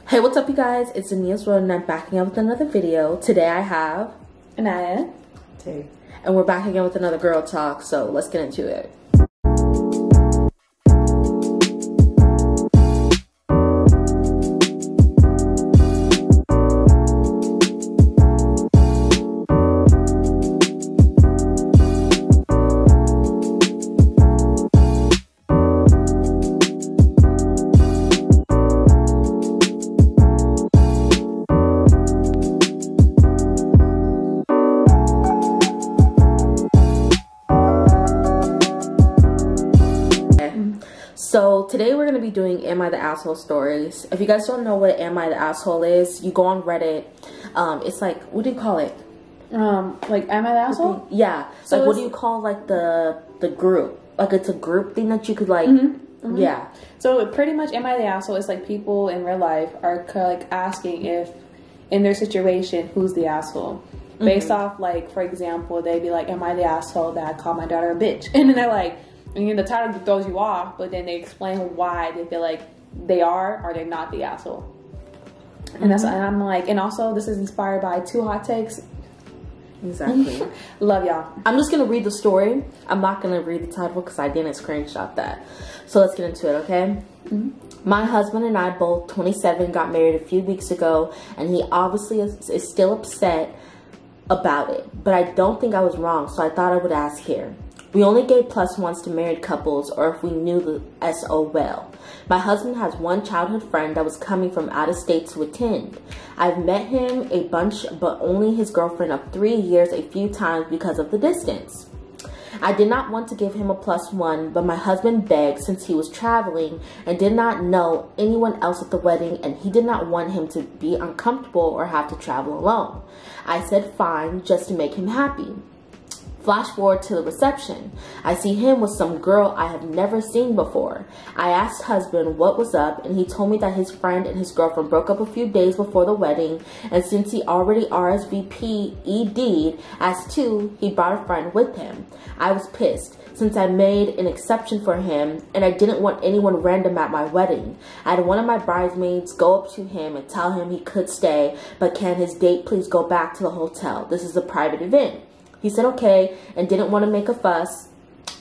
Hey, what's up, you guys? It's Ania's World, and I'm back again with another video. Today I have Anaya, and we're back again with another girl talk. So let's get into it. So today we're going to be doing Am I the Asshole stories. If you guys don't know what Am I the Asshole is, you go on Reddit. It's like, what do you call it? like, am I the asshole? Yeah. So like, what do you call like the group? Like, it's a group thing that you could like, yeah. So pretty much, am I the asshole? It's like people in real life are like asking if in their situation, who's the asshole? Based off, like, for example, they'd be like, am I the asshole that I call my daughter a bitch? And then they're like, and the title throws you off, but then they explain why they feel like they are or they're not the asshole. And that's, and I'm like, and also this is inspired by 2 hot takes. Exactly. Love y'all. I'm just gonna read the story. I'm not gonna read the title because I didn't screenshot that. So let's get into it, okay? My husband and I, both 27, got married a few weeks ago, and he obviously is still upset about it. But I don't think I was wrong, so I thought I would ask here. We only gave +1s to married couples or if we knew the SO well. My husband has one childhood friend that was coming from out of state to attend. I've met him a bunch, but only his girlfriend of 3 years a few times because of the distance. I did not want to give him a +1, but my husband begged since he was traveling and did not know anyone else at the wedding, and he did not want him to be uncomfortable or have to travel alone. I said fine, just to make him happy. Flash forward to the reception. I see him with some girl I have never seen before. I asked husband what was up, and he told me that his friend and his girlfriend broke up a few days before the wedding, and since he already RSVP'd as 2, he brought a friend with him. I was pissed, since I made an exception for him, and I didn't want anyone random at my wedding. I had one of my bridesmaids go up to him and tell him he could stay, but can his date please go back to the hotel? This is a private event. He said okay and didn't want to make a fuss,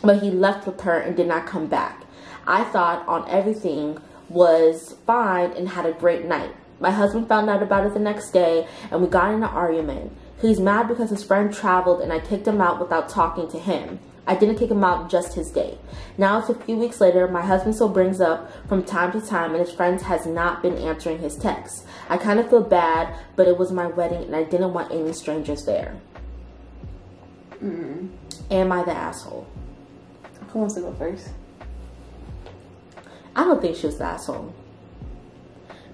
but he left with her and did not come back. I thought on everything was fine and had a great night. My husband found out about it the next day and we got in an argument. He's mad because his friend traveled and I kicked him out without talking to him. I didn't kick him out, just his date. Now it's a few weeks later, my husband still brings up from time to time and his friend has not been answering his texts. I kind of feel bad, but it was my wedding and I didn't want any strangers there. Am I the asshole? Who wants to go first? I don't think she was the asshole.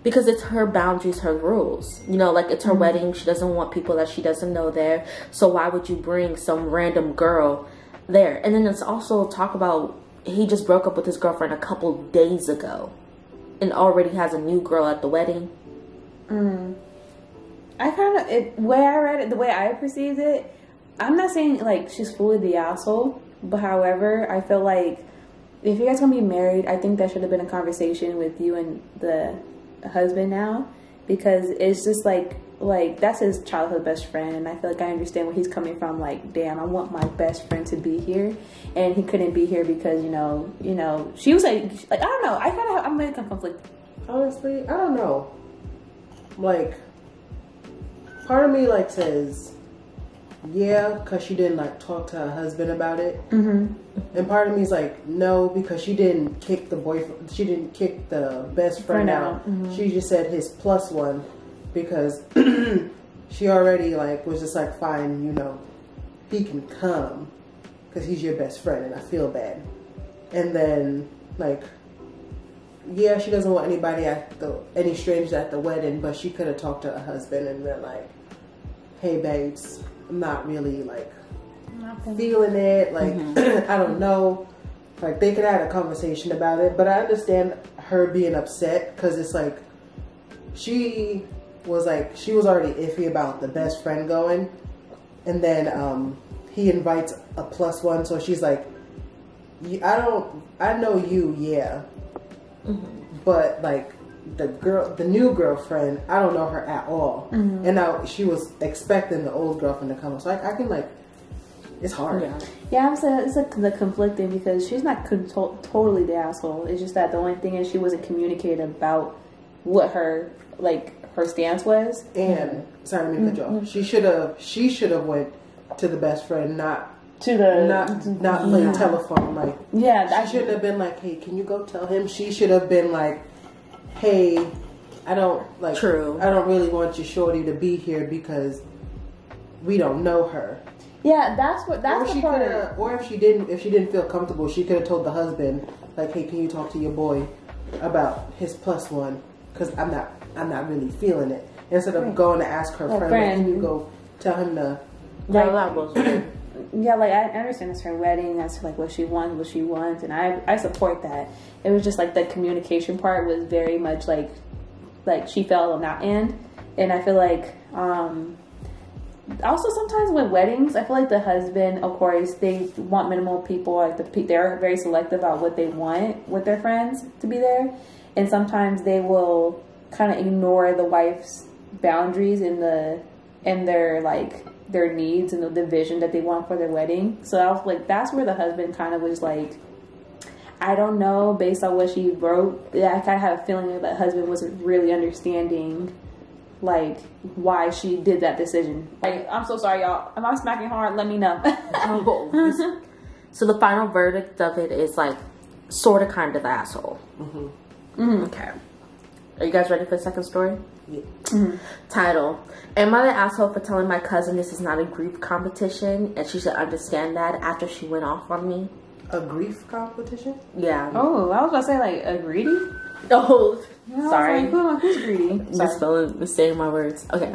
Because it's her boundaries, her rules. You know, like, it's her wedding. She doesn't want people that she doesn't know there. So why would you bring some random girl there? And then it's also talk about he just broke up with his girlfriend a couple days ago and already has a new girl at the wedding. I kind of, the way I read it, the way I perceived it, I'm not saying like she's fully the asshole, but however, I feel like if you guys gonna be married, I think that should have been a conversation with you and the husband now, because it's just like that's his childhood best friend, and I feel like I understand where he's coming from. Like, damn, I want my best friend to be here, and he couldn't be here because you know she was like I don't know. I'm in a conflict. Honestly, I don't know. Like, part of me like says, yeah, because she didn't like talk to her husband about it. And part of me is like, no, because she didn't kick the boyfriend, she didn't kick the best friend out. She just said his +1 because she already like was just like, fine, you know, he can come because he's your best friend and I feel bad. And then like, yeah, she doesn't want anybody any strangers at the wedding, but she could have talked to her husband and been like, hey babes, I'm not really like feeling it, like I don't know, like they could have had a conversation about it. But I understand her being upset because it's like she was already iffy about the best friend going, and then he invites a +1, so she's like, I know you, yeah, but like the new girlfriend, I don't know her at all. And now she was expecting the old girlfriend to come. So I can like, it's hard. Yeah, I'm saying it's the conflicting because she's not totally the asshole. It's just that the only thing is she wasn't communicating about what her stance was. And sorry, let me cut you off. She should have went to the best friend, not like telephone. Like she shouldn't have been like, hey, can you go tell him? She should have been like, hey, I don't really want your shorty to be here because we don't know her. Yeah, that's the part. Or if she didn't feel comfortable, she could have told the husband, like, hey, can you talk to your boy about his plus one? Because I'm not really feeling it. Instead of going to ask her friend, like, can you go tell him to? Yeah, like I understand it's her wedding. That's like what she wants, and I support that. It was just like the communication part was very much like she fell on that end, and I feel like also sometimes with weddings, I feel like the husband, of course, they want minimal people. Like they're very selective about what they want with their friends to be there, and sometimes they will kind of ignore the wife's boundaries and their needs and the vision that they want for their wedding. So I was like, that's where the husband kind of was like, I don't know, based on what she wrote, I kind of had a feeling that the husband wasn't really understanding like why she did that decision. Like, I'm so sorry, y'all. Am I smacking hard? Let me know. So the final verdict of it is like sort of kind of the asshole. Okay. Are you guys ready for the second story? Yeah. Title: Am I the asshole for telling my cousin this is not a grief competition and she should understand that after she went off on me? A grief competition? Yeah. Oh, I was gonna say like a greedy. Oh, No, sorry. Who's greedy? Misspelling my words. Okay.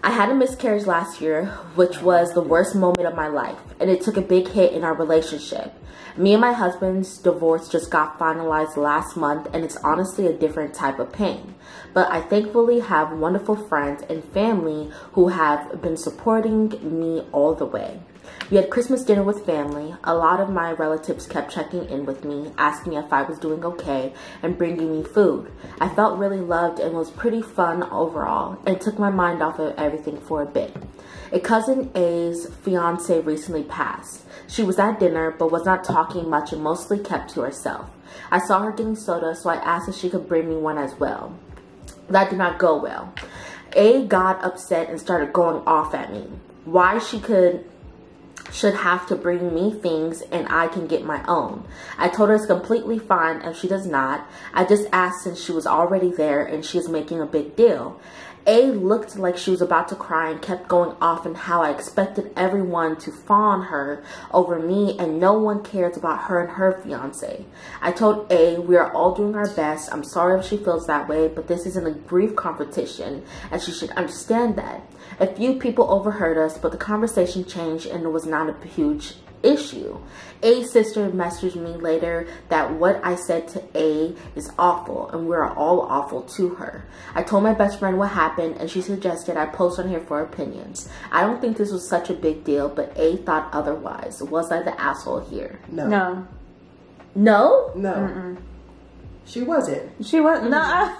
I had a miscarriage last year, which was the worst moment of my life, and it took a big hit in our relationship. Me and my husband's divorce just got finalized last month, and it's honestly a different type of pain. But I thankfully have wonderful friends and family who have been supporting me all the way. We had Christmas dinner with family. A lot of my relatives kept checking in with me, asking if I was doing okay, and bringing me food. I felt really loved and was pretty fun overall, and took my mind off of everything for a bit. A cousin A's fiance recently passed. She was at dinner, but was not talking much and mostly kept to herself. I saw her getting soda, so I asked if she could bring me one as well. That did not go well. A got upset and started going off at me. Why she should have to bring me things and I can get my own. I told her it's completely fine if she does not. I just asked since she was already there and she is making a big deal. A looked like she was about to cry and kept going off on how I expected everyone to fawn her over me and no one cares about her and her fiance. I told A we are all doing our best. I'm sorry if she feels that way, but this isn't a grief competition and she should understand that. A few people overheard us, but the conversation changed and it was not a huge issue. A's sister messaged me later that what I said to A is awful and we're all awful to her. I told my best friend what happened and she suggested I post on here for opinions. I don't think this was such a big deal, but A thought otherwise. Was I the asshole here? No. No. No? No. Mm-mm. She wasn't. She was no.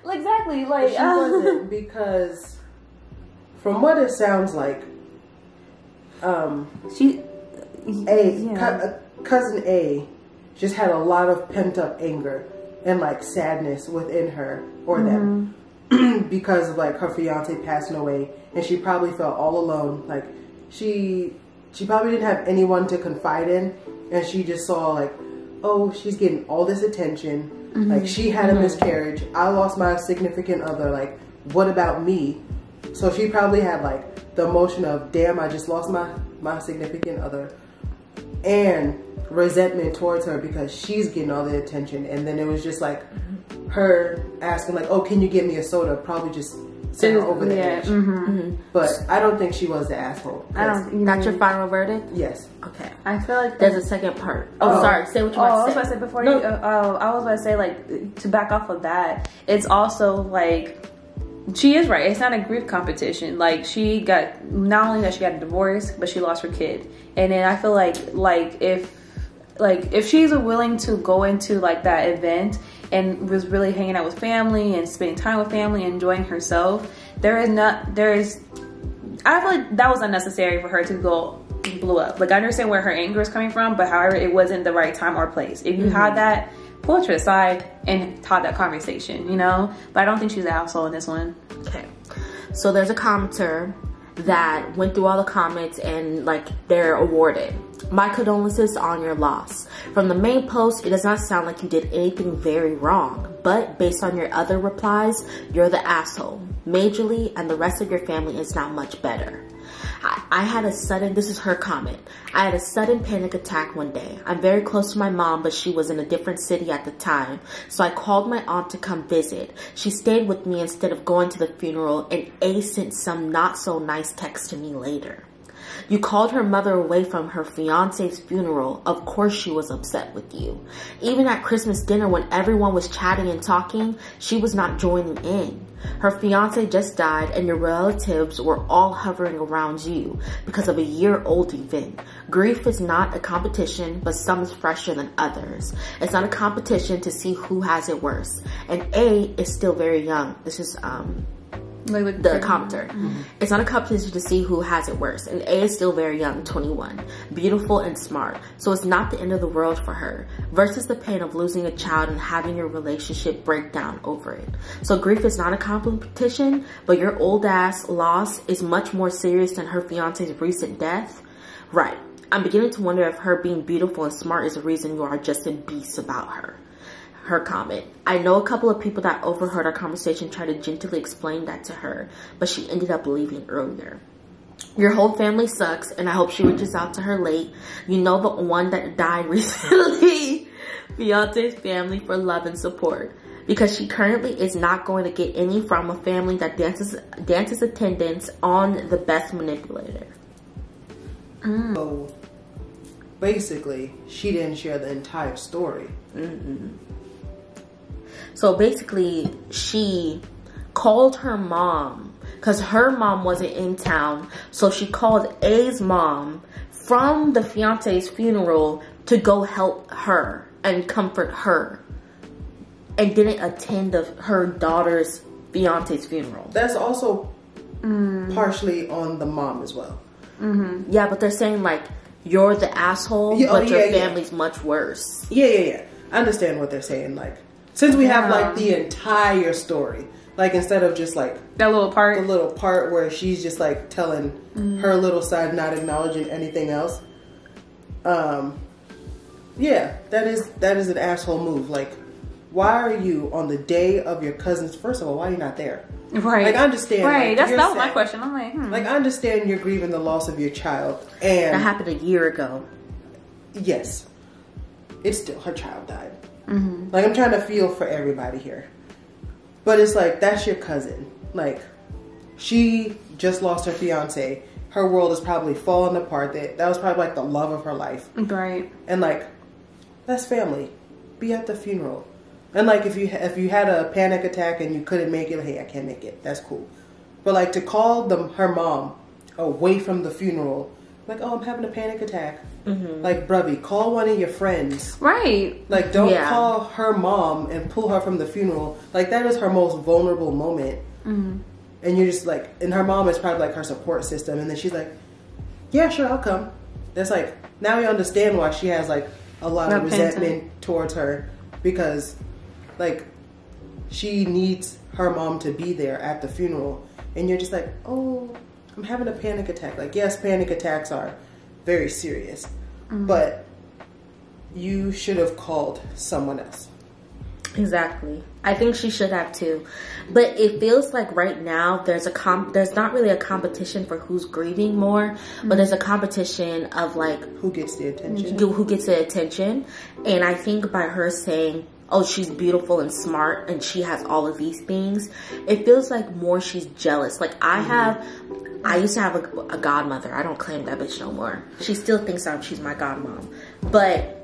Exactly. Like she wasn't because from what it sounds like, cousin A just had a lot of pent up anger and like sadness within her or them because of like her fiance passing away, and she probably felt all alone. Like she probably didn't have anyone to confide in, and she just saw like, oh, she's getting all this attention. Like she had a miscarriage. I lost my significant other. Like, what about me? So she probably had like the emotion of, damn, I just lost my significant other, and resentment towards her because she's getting all the attention. And then it was just like her asking like, oh, can you get me a soda? Probably just sent her over the edge. But I don't think she was the asshole. That's your final verdict? Yes. Okay. I feel like there's a second part. Sorry. Say what you want to say. I was about to say before you. I was about to say like to back off of that. It's also like she is right. It's not a grief competition. Like she got not only that she got a divorce, but she lost her kid. And then I feel like if she's willing to go into like that event and was really hanging out with family and spending time with family, enjoying herself, I feel like that was unnecessary for her to go blew up. Like, I understand where her anger is coming from, but however, it wasn't the right time or place. If you had that, pull it to the side and have that conversation, you know? But I don't think she's an asshole in this one. Okay. So there's a commenter that went through all the comments and like they're awarded. My condolences on your loss. From the main post, it does not sound like you did anything very wrong, but based on your other replies, you're the asshole. Majorly, and the rest of your family is not much better. I had a sudden, this is her comment, I had a sudden panic attack one day. I'm very close to my mom, but she was in a different city at the time. So I called my aunt to come visit. She stayed with me instead of going to the funeral, and A sent some not so nice text to me later. You called her mother away from her fiance's funeral. Of course she was upset with you. Even at Christmas dinner when everyone was chatting and talking, she was not joining in. Her fiance just died and your relatives were all hovering around you because of a year-old event. Grief is not a competition, but some is fresher than others. It's not a competition to see who has it worse. And A is still very young. This is the commenter. It's not a competition to see who has it worse, and A is still very young, 21, beautiful and smart, so it's not the end of the world for her, versus the pain of losing a child and having your relationship break down over it. So grief is not a competition, but your old ass loss is much more serious than her fiance's recent death. Right. I'm beginning to wonder if her being beautiful and smart is the reason you are just a beast about her. Her comment. I know a couple of people that overheard our conversation try to gently explain that to her, but she ended up leaving earlier. Your whole family sucks, and I hope she reaches out to her late. You know, the one that died recently. Fiance's family for love and support. Because she currently is not going to get any from a family that dances attendance on the best manipulator. So basically, she didn't share the entire story. So basically, she called her mom because her mom wasn't in town. So she called A's mom from the fiance's funeral to go help her and comfort her, and didn't attend her daughter's fiance's funeral. That's also partially on the mom as well. Yeah, but they're saying like, you're the asshole, but your family's much worse. Yeah. I understand what they're saying. Like, since we have like the entire story, like instead of just like that little part, the little part where she's just like telling her little side, not acknowledging anything else. Yeah, that is an asshole move. Like, why are you on the day of your cousin's? First of all, why are you not there? Right. Like, I understand. Right. Like, that was my question. I'm like, Like, I understand you're grieving the loss of your child, and that happened a year ago. Yes, it's still her child died. Like, I'm trying to feel for everybody here, but it's like, that's your cousin. Like, she just lost her fiance. Her world is probably falling apart. That was probably like the love of her life. Right. And like, that's family. Be at the funeral. And like, if you had a panic attack and you couldn't make it, like, hey, I can't make it. That's cool. But like, to call her mom away from the funeral, like, oh, I'm having a panic attack. Like, bruvy, call one of your friends. Right. Like, don't call her mom and pull her from the funeral. Like, that is her most vulnerable moment. And you're just like, and her mom is probably like her support system. And then she's like, yeah, sure, I'll come. That's like, now we understand why she has like a lot of resentment towards her, because like, she needs her mom to be there at the funeral. And you're just like, oh, I'm having a panic attack. Like, yes, panic attacks are very serious, but you should have called someone else. Exactly. I think she should have too. But it feels like right now there's not really a competition for who's grieving more, but there's a competition of like who gets the attention. Who gets the attention. And I think by her saying, oh, she's beautiful and smart and she has all of these things, it feels like more she's jealous. Like, I used to have a godmother. I don't claim that bitch no more. She still thinks she's my godmom. But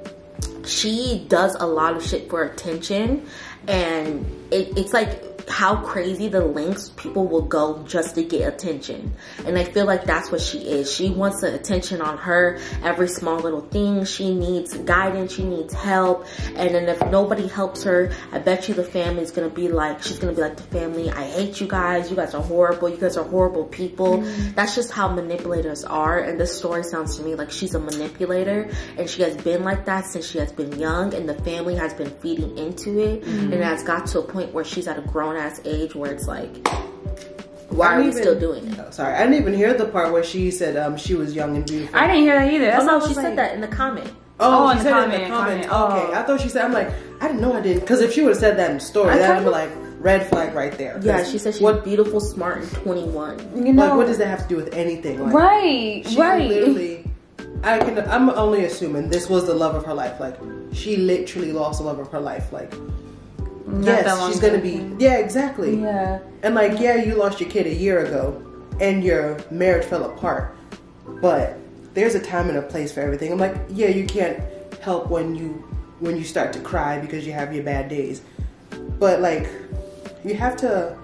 she does a lot of shit for attention. And it's like, how crazy the lengths people will go just to get attention. And I feel like that's what she is. She wants the attention on her, every small little thing. She needs guidance, she needs help. And then if nobody helps her, I bet you the family's gonna be like, she's gonna be like, the family, I hate you guys are horrible, you guys are horrible people. That's just how manipulators are. And this story sounds to me like she's a manipulator, and she has been like that since she has been young, and the family has been feeding into it. And it has got to a point where she's at a grown-ass age where it's like, why are we still doing it? Oh, sorry, I didn't even hear the part where she said she was young and beautiful. I didn't hear that either. That's she said that in the comment. Oh, she said it in the comment. Okay, I thought she said, I'm like, I didn't know I didn't. Because if she would have said that in the story, that would be like, red flag right there. Yeah, she said she's beautiful, smart, and 21. You know, like, what does that have to do with anything? Like, right. Literally, I'm only assuming this was the love of her life. Like, she literally lost the love of her life. Like, yes, she's gonna be. Yeah, exactly. Yeah. And like, yeah, you lost your kid a year ago, and your marriage fell apart. But there's a time and a place for everything. I'm like, yeah, you can't help when you start to cry because you have your bad days. But like, you have to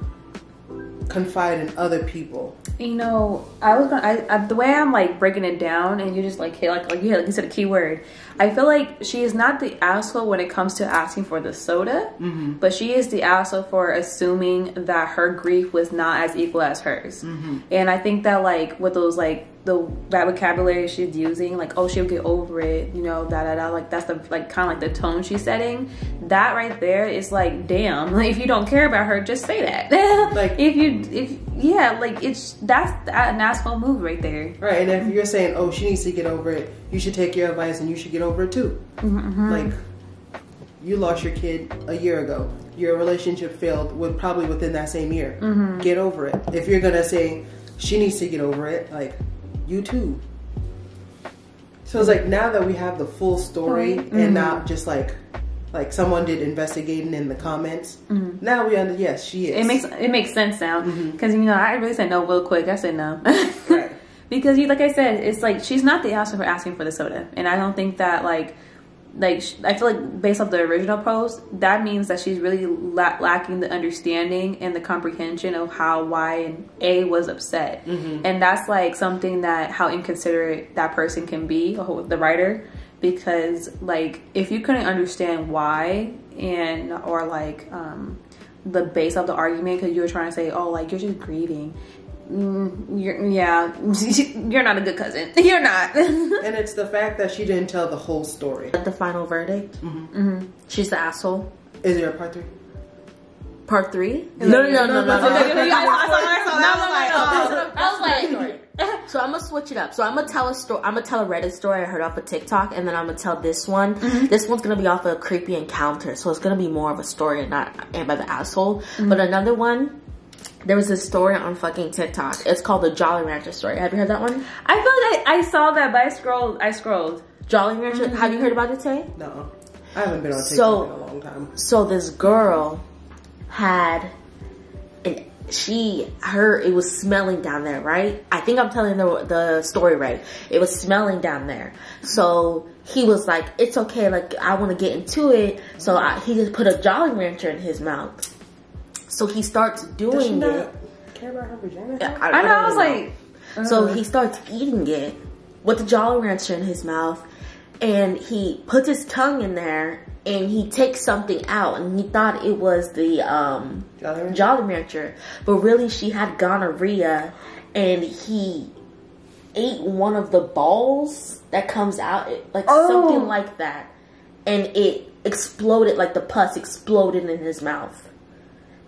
confide in other people. You know, the way I'm like breaking it down, and you just like you said a key word. I feel like she is not the asshole when it comes to asking for the soda, but she is the asshole for assuming that her grief was not as equal as hers. And I think that like with those like that vocabulary she's using, like, oh, she'll get over it, you know, like that's the like kind of like the tone she's setting. That right there is like, damn, like, if you don't care about her, just say that. Like that's an asshole move right there. Right, and if you're saying, oh, she needs to get over it, you should take your advice and you should get over it too. Like, you lost your kid a year ago. Your relationship failed probably within that same year. Get over it. If you're gonna say she needs to get over it, like, you too. So it's like, now that we have the full story and not just like someone did investigating in the comments, now we understand, yes, she is. It makes sense now, because you know, I really said no real quick. I said no. Right. Because like I said, it's like she's not the asshole for asking for the soda, and I don't think that like I feel like based off the original post, that means that she's really lacking the understanding and the comprehension of how Y and A was upset. And that's like something that how inconsiderate that person can be, the writer, because like if you couldn't understand why or like the base of the argument, because you were trying to say, oh, like, you're just grieving, you're not a good cousin. You're not. And it's the fact that she didn't tell the whole story. The final verdict. She's the asshole. Is there a part 3? Part 3? No. So I'm gonna switch it up. So I'm gonna tell a story. I'm gonna tell a Reddit story I heard off of TikTok, and then I'm gonna tell this one. This one's gonna be off of a creepy encounter, so it's gonna be more of a story and not Am I the Asshole. But another one, there was this story on fucking TikTok. It's called the Jolly Rancher story. Have you heard that one? I feel like I saw that, but I scrolled. Jolly Rancher. Have you heard about it, Tay? No, I haven't been on TikTok in a long time. So this girl had it was smelling down there, right? I think I'm telling the story right. It was smelling down there. So he was like, it's okay, like, I want to get into it. So he just put a Jolly Rancher in his mouth. So he starts doing Does she not it. care about her vagina? I know, I was like... So he starts eating it with the Jolly Rancher in his mouth. And he puts his tongue in there. And he takes something out, and he thought it was the Jolly Rancher, but really she had gonorrhea, and he ate one of the balls that comes out, like something like that, and it exploded, like the pus exploded in his mouth.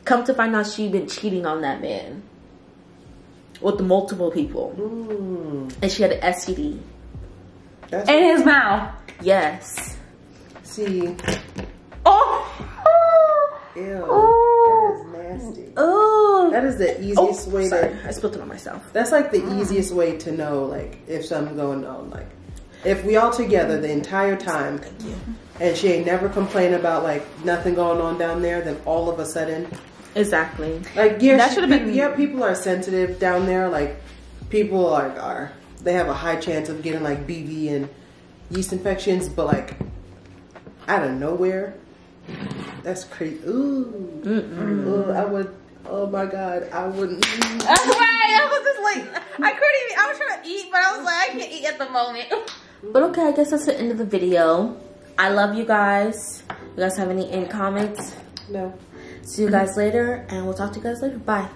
Come to find out, she'd been cheating on that man with multiple people, and she had an STD in his mouth. Yes. See. Ew. Oh. That is nasty. Oh. That is the easiest way to... I spilled it on myself. That's like the easiest way to know, like, if something's going on. Like, if we all together the entire time, and she ain't never complained about, like, nothing going on down there, then all of a sudden... Exactly. Like, yeah, that should have been... Yeah, people are sensitive down there. Like, people are... They have a high chance of getting, like, BV and yeast infections, but, like... out of nowhere, That's crazy. Ooh. Ooh, I would. Oh my God, I wouldn't. That's right. I was just like, I couldn't even. I was trying to eat, but I was like, I can't eat at the moment. But okay, I guess that's the end of the video. I love you guys. You guys have any end comments? No. See you guys later, and we'll talk to you guys later. Bye.